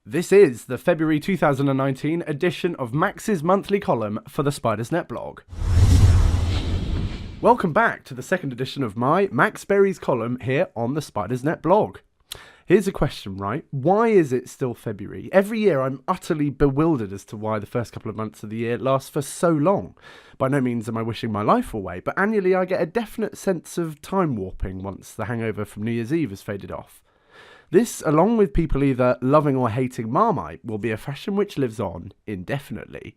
This is the February 2019 edition of Max's monthly column for the Spidersnet blog. Welcome back to the second edition of my Max Berries column here on the Spidersnet blog. Here's a question, right? Why is it still February? Every year I'm utterly bewildered as to why the first couple of months of the year last for so long. By no means am I wishing my life away, but annually I get a definite sense of time warping once the hangover from New Year's Eve has faded off. This, along with people either loving or hating Marmite, will be a fashion which lives on indefinitely.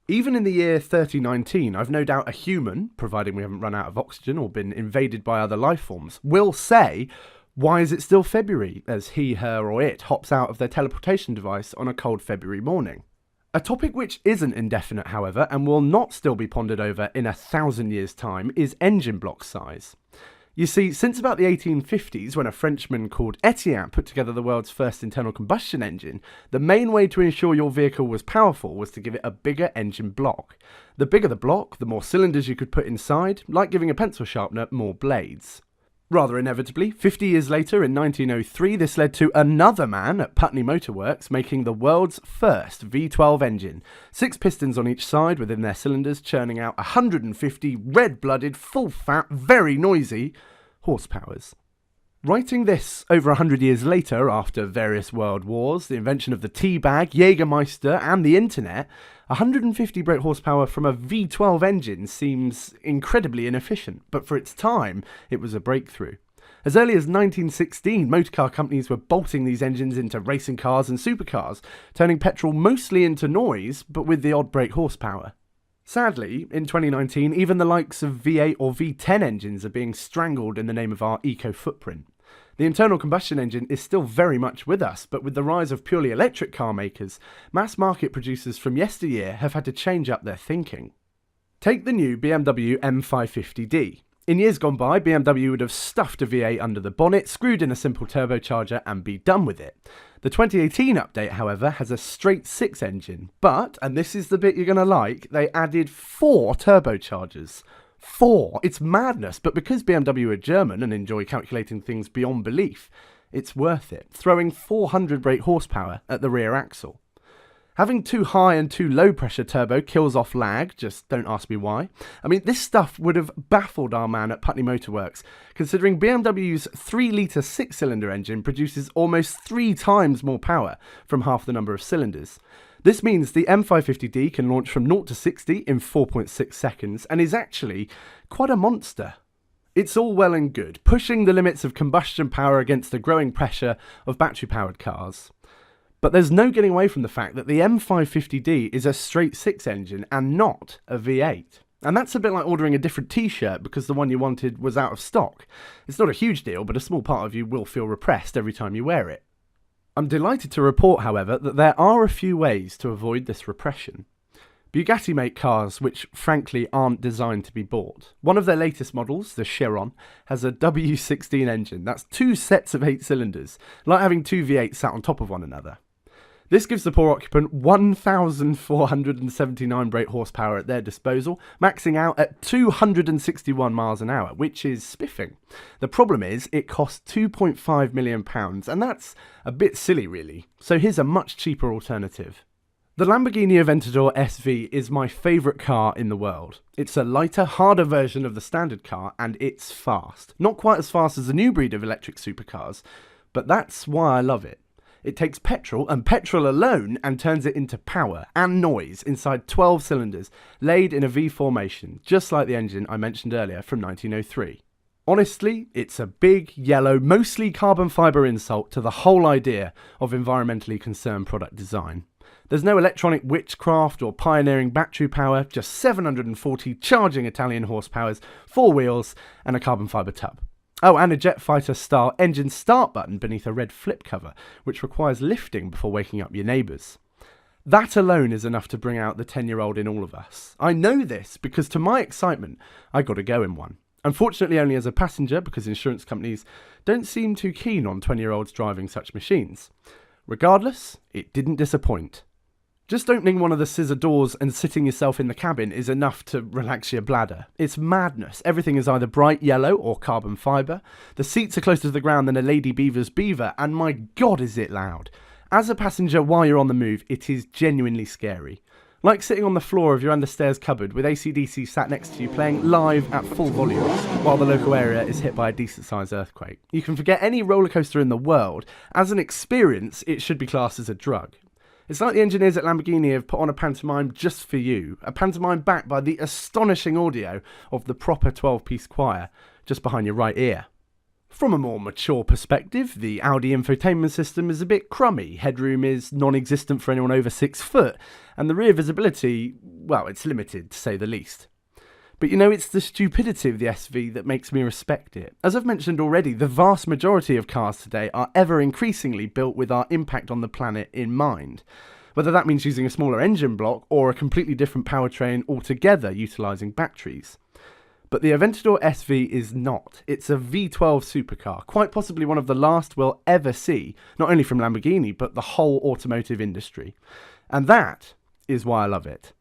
Even in the year 3019, I've no doubt a human, providing we haven't run out of oxygen or been invaded by other life forms, will say, "Why is it still February?" as he, her or it hops out of their teleportation device on a cold February morning. A topic which isn't indefinite, however, and will not still be pondered over in 1,000 years' time, is engine block size. You see, since about the 1850s, when a Frenchman called Etienne put together the world's first internal combustion engine, the main way to ensure your vehicle was powerful was to give it a bigger engine block. The bigger the block, the more cylinders you could put inside, like giving a pencil sharpener more blades. Rather inevitably, 50 years later, in 1903, this led to another man at Putney Motor Works making the world's first V12 engine. 6 pistons on each side within their cylinders, churning out 150 red-blooded, full-fat, very noisy horsepowers. Writing this over 100 years later, after various world wars, the invention of the tea bag, Jägermeister and the internet, 150 brake horsepower from a V12 engine seems incredibly inefficient, but for its time, it was a breakthrough. As early as 1916, motorcar companies were bolting these engines into racing cars and supercars, turning petrol mostly into noise, but with the odd brake horsepower. Sadly, in 2019, even the likes of V8 or V10 engines are being strangled in the name of our eco-footprint. The internal combustion engine is still very much with us, but with the rise of purely electric car makers, mass market producers from yesteryear have had to change up their thinking. Take the new BMW M550D. In years gone by, BMW would have stuffed a V8 under the bonnet, screwed in a simple turbocharger and be done with it. The 2018 update, however, has a straight 6 engine, but, and this is the bit you're going to like, they added 4 turbochargers. 4! It's madness, but because BMW are German and enjoy calculating things beyond belief, it's worth it, throwing 400 brake horsepower at the rear axle. Having too high and too low pressure turbo kills off lag, just don't ask me why. I mean, this stuff would have baffled our man at Putney Motor Works, considering BMW's 3-litre 6-cylinder engine produces almost 3 times more power from half the number of cylinders. This means the M550D can launch from 0 to 60 in 4.6 seconds and is actually quite a monster. It's all well and good, pushing the limits of combustion power against the growing pressure of battery-powered cars. But there's no getting away from the fact that the M550D is a straight 6 engine and not a V8. And that's a bit like ordering a different t-shirt because the one you wanted was out of stock. It's not a huge deal, but a small part of you will feel repressed every time you wear it. I'm delighted to report, however, that there are a few ways to avoid this repression. Bugatti make cars which, frankly, aren't designed to be bought. One of their latest models, the Chiron, has a W16 engine. That's 2 sets of 8 cylinders, like having 2 V8s sat on top of one another. This gives the poor occupant 1,479 brake horsepower at their disposal, maxing out at 261 miles an hour, which is spiffing. The problem is, it costs £2.5 million, and that's a bit silly really, so here's a much cheaper alternative. The Lamborghini Aventador SV is my favourite car in the world. It's a lighter, harder version of the standard car, and it's fast. Not quite as fast as the new breed of electric supercars, but that's why I love it. It takes petrol, and petrol alone, and turns it into power and noise inside 12 cylinders, laid in a V formation, just like the engine I mentioned earlier from 1903. Honestly, it's a big, yellow, mostly carbon fibre insult to the whole idea of environmentally concerned product design. There's no electronic witchcraft or pioneering battery power, just 740 charging Italian horsepowers, 4 wheels, and a carbon fibre tub. Oh, and a jet fighter-style engine start button beneath a red flip cover, which requires lifting before waking up your neighbours. That alone is enough to bring out the 10-year-old in all of us. I know this because, to my excitement, I got to go in one. Unfortunately only as a passenger, because insurance companies don't seem too keen on 20-year-olds driving such machines. Regardless, it didn't disappoint. Just opening one of the scissor doors and sitting yourself in the cabin is enough to relax your bladder. It's madness. Everything is either bright yellow or carbon fibre. The seats are closer to the ground than a Lady Beaver's beaver, and my God is it loud. As a passenger while you're on the move, it is genuinely scary. Like sitting on the floor of your understairs cupboard with AC/DC sat next to you playing live at full volume while the local area is hit by a decent sized earthquake. You can forget any roller coaster in the world. As an experience, it should be classed as a drug. It's like the engineers at Lamborghini have put on a pantomime just for you, a pantomime backed by the astonishing audio of the proper 12-piece choir just behind your right ear. From a more mature perspective, the Audi infotainment system is a bit crummy, headroom is non-existent for anyone over 6 foot, and the rear visibility, well, it's limited to say the least. But you know, it's the stupidity of the SV that makes me respect it. As I've mentioned already, the vast majority of cars today are ever increasingly built with our impact on the planet in mind. Whether that means using a smaller engine block or a completely different powertrain altogether utilising batteries. But the Aventador SV is not. It's a V12 supercar, quite possibly one of the last we'll ever see, not only from Lamborghini, but the whole automotive industry. And that is why I love it.